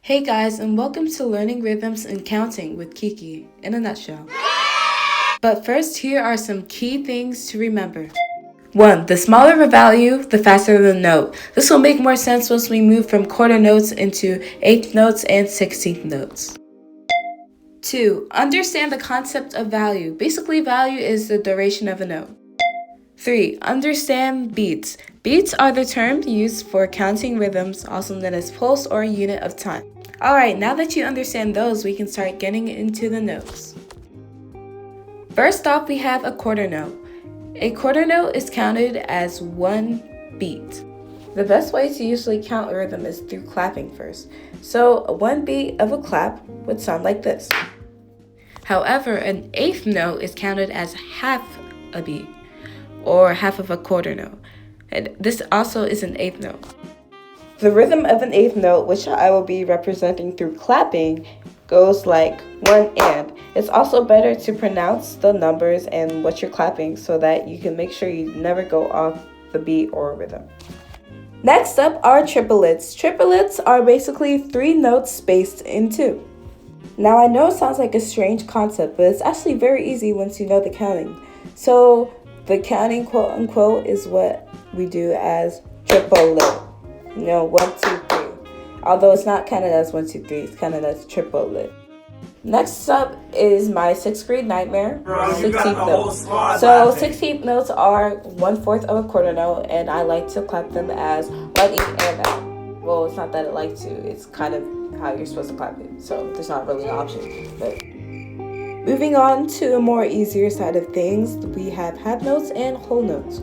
Hey guys, and welcome to Learning Rhythms and Counting with Kiki in a nutshell. But first, here are some key things to remember. 1. The smaller the value, the faster the note. This will make more sense once we move from quarter notes into eighth notes and 16th notes. 2. Understand the concept of value. Basically, value is the duration of a note. 3. Understand beats. Beats are the term used for counting rhythms, also known as pulse or unit of time. Alright, now that you understand those, we can start getting into the notes. First off, we have a quarter note. A quarter note is counted as one beat. The best way to usually count a rhythm is through clapping first. So, one beat of a clap would sound like this. However, an eighth note is counted as half a beat, or half of a quarter note. And this also is an eighth note. The rhythm of an eighth note, which I will be representing through clapping, goes like one and. It's also better to pronounce the numbers and what you're clapping so that you can make sure you never go off the beat or rhythm. Next up are triplets. Triplets are basically 3 notes spaced in 2. Now I know it sounds like a strange concept, but it's actually very easy once you know the counting. So the counting, quote unquote, is what we do as triplet. 1, 2, 3. Although it's not counted as 1, 2, 3, it's counted as triplet. Next up is my 6th grade nightmare, 16th notes. So 16th notes are 1/4 of a quarter note, and I like to clap them as 1 E and out. Well, it's not that I like to, it's kind of how you're supposed to clap it, so there's not really an option. But moving on to a more easier side of things, we have half notes and whole notes.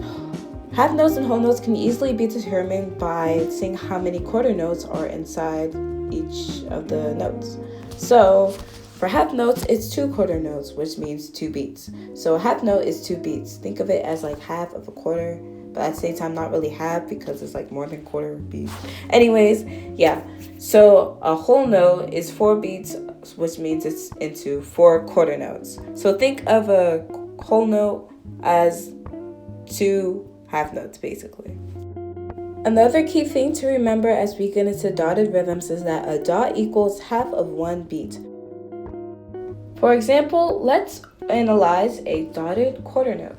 Half notes and whole notes can easily be determined by seeing how many quarter notes are inside each of the notes. So for half notes, it's 2 quarter notes, which means 2 beats. So a half note is 2 beats. Think of it as like half of a quarter, but at the same time, not really half because it's like more than quarter beats. Anyways, yeah. So a whole note is 4 beats, which means it's into 4 quarter notes. So think of a whole note as 2 half notes, basically. Another key thing to remember as we get into dotted rhythms is that a dot equals half of one beat. For example, let's analyze a dotted quarter note.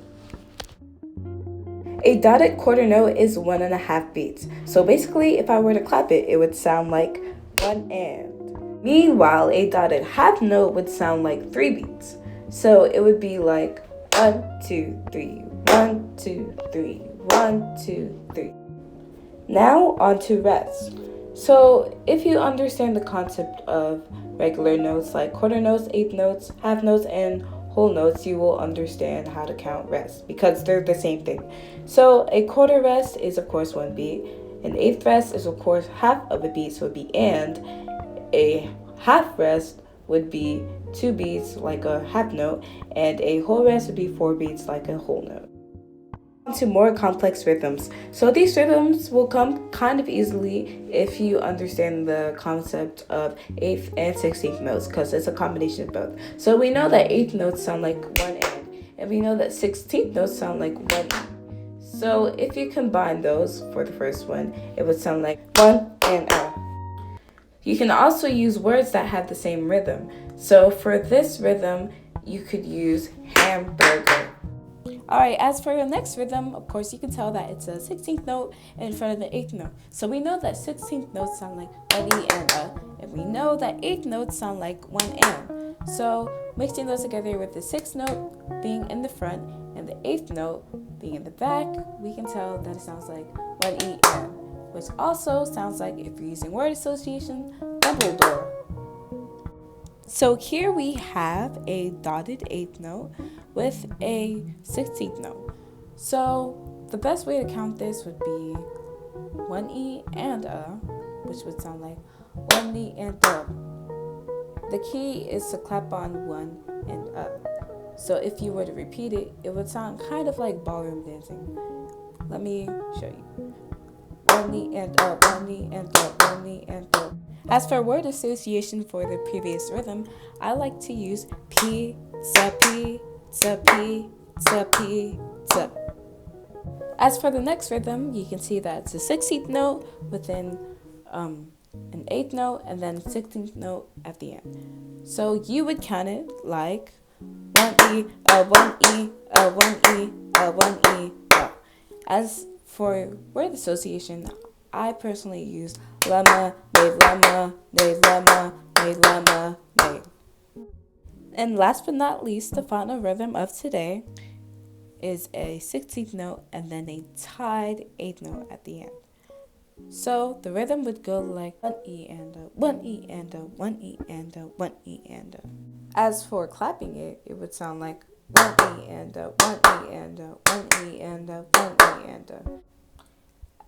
A dotted quarter note is 1.5 beats. So basically, if I were to clap it, it would sound like 1 and. Meanwhile, a dotted half note would sound like 3 beats. So it would be like 1, 2, 3, 1, 2, 3, 1, 2, 3. Now on to rest. So if you understand the concept of regular notes like quarter notes, eighth notes, half notes, and whole notes, you will understand how to count rest because they're the same thing. So a quarter rest is of course 1 beat. An eighth rest is of course half of a beat, so it would be and. A half rest would be 2 beats like a half note, and a whole rest would be 4 beats like a whole note. On to more complex rhythms. So these rhythms will come kind of easily if you understand the concept of 8th and 16th notes because it's a combination of both. So we know that 8th notes sound like 1 and we know that 16th notes sound like 1 E. So if you combine those for the first one, it would sound like 1 and a. You can also use words that have the same rhythm. So for this rhythm, you could use hamburger. Alright, as for the next rhythm, of course you can tell that it's a 16th note in front of the 8th note. So we know that 16th notes sound like 1 E and a, and we know that 8th notes sound like 1 and. So mixing those together with the 6th note being in the front and the 8th note being in the back, we can tell that it sounds like 1 E and, which also sounds like, if you're using word association, Dumbledore. So here we have a dotted 8th note with a 16th note. So the best way to count this would be 1 E and a, which would sound like 1 E and a. The key is to clap on 1 and a. So if you were to repeat it, it would sound kind of like ballroom dancing. Let me show you. 1 E and a, 1 E and a, 1 E and a. As for word association for the previous rhythm, I like to use pizza, pizza, pizza, pizza. As for the next rhythm, you can see that it's a 16th note within an eighth note, and then 16th note at the end. So you would count it like 1E, a 1E, a 1E, a 1E, a. As for word association, I personally use lemma, ne, lemma, ne, lemma, ne, lemma, ne. And last but not least, the final rhythm of today is a 16th note and then a tied 8th note at the end. So the rhythm would go like 1E and a, 1E and a, 1E and a, 1E and a. As for clapping it, it would sound like 1E and a, 1E and a, 1E and a, 1E and a.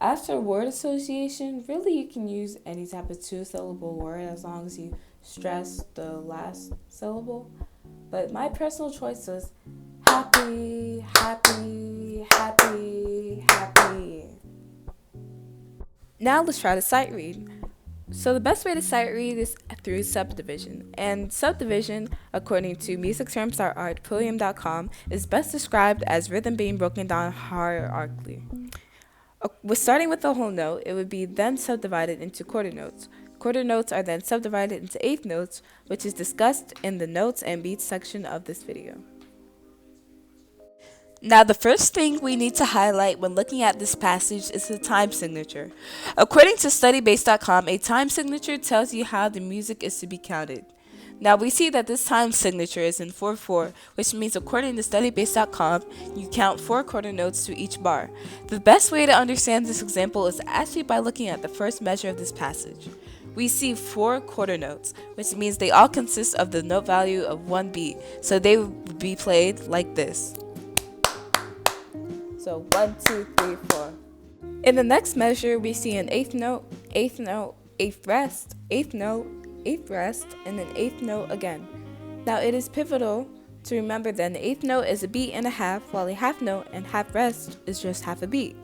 As for word association, really you can use any type of two-syllable word as long as you stress the last syllable. But my personal choice is happy, happy, happy, happy. Now let's try to sight read. So the best way to sight read is through subdivision. And subdivision, according to musicterms.artpodium.com, is best described as rhythm being broken down hierarchically. Starting with the whole note, it would be then subdivided into quarter notes. Quarter notes are then subdivided into eighth notes, which is discussed in the notes and beats section of this video. Now, the first thing we need to highlight when looking at this passage is the time signature. According to studybase.com, a time signature tells you how the music is to be counted. Now, we see that this time signature is in 4/4, which means according to studybase.com, you count 4 quarter notes to each bar. The best way to understand this example is actually by looking at the first measure of this passage. We see 4 quarter notes, which means they all consist of the note value of 1 beat, so they would be played like this. So 1, 2, 3, 4. In the next measure, we see an eighth note, eighth note, eighth rest, eighth note, eighth rest, and an eighth note again. Now it is pivotal to remember that an eighth note is a beat and a half, while a half note and half rest is just half a beat.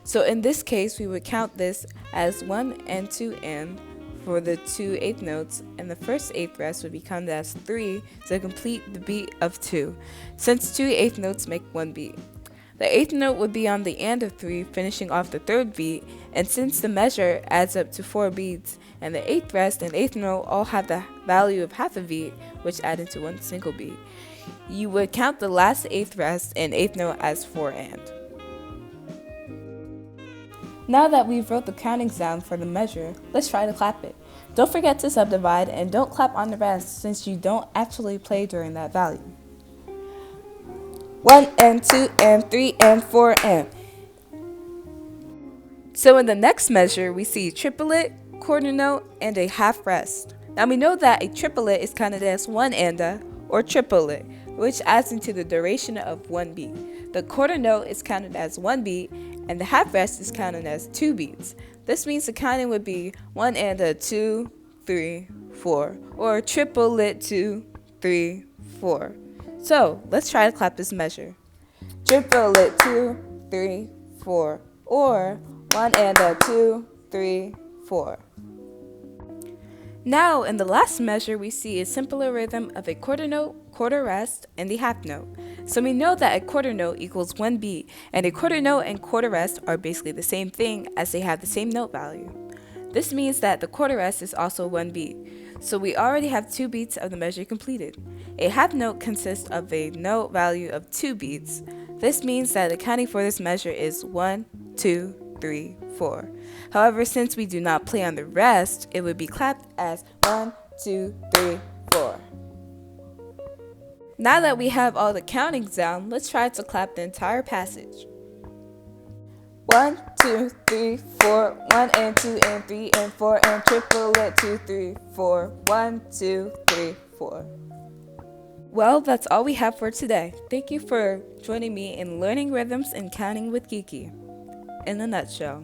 So in this case, we would count this as 1 and 2 and for the 2 eighth notes, and the first eighth rest would be counted as 3 to complete the beat of 2, since 2 eighth notes make 1 beat. The eighth note would be on the and of 3, finishing off the third beat, and since the measure adds up to 4 beats, and the eighth rest and eighth note all have the value of half a beat, which add into one single beat, you would count the last eighth rest and eighth note as 4 and. Now that we've wrote the counting sound for the measure, let's try to clap it. Don't forget to subdivide and don't clap on the rest since you don't actually play during that value. 1 and 2 and 3 and 4 and. So in the next measure, we see triplet, quarter note, and a half rest. Now we know that a triplet is counted as 1 and a, or triplet, which adds into the duration of 1 beat. The quarter note is counted as 1 beat, and the half rest is counted as 2 beats. This means the counting would be 1 and a 2, 3, 4, or triplet 2, 3, 4. So let's try to clap this measure. Triplet 2, 3, 4, or 1 and a 2, 3, 4. Now in the last measure, we see a simpler rhythm of a quarter note, quarter rest, and the half note. So we know that a quarter note equals 1 beat, and a quarter note and quarter rest are basically the same thing as they have the same note value. This means that the quarter rest is also 1 beat. So we already have 2 beats of the measure completed. A half note consists of a note value of 2 beats. This means that the counting for this measure is 1, 2, 3, 4. However, since we do not play on the rest, it would be clapped as 1, 2, 3, 4. Now that we have all the countings down, let's try to clap the entire passage. 1, 2, 3, 4, 1 and 2 and 3 and 4 and triplet 2, 3, 4, 1, 2, 3, 4. Well, that's all we have for today. Thank you for joining me in learning rhythms and counting with Kiki. In a nutshell.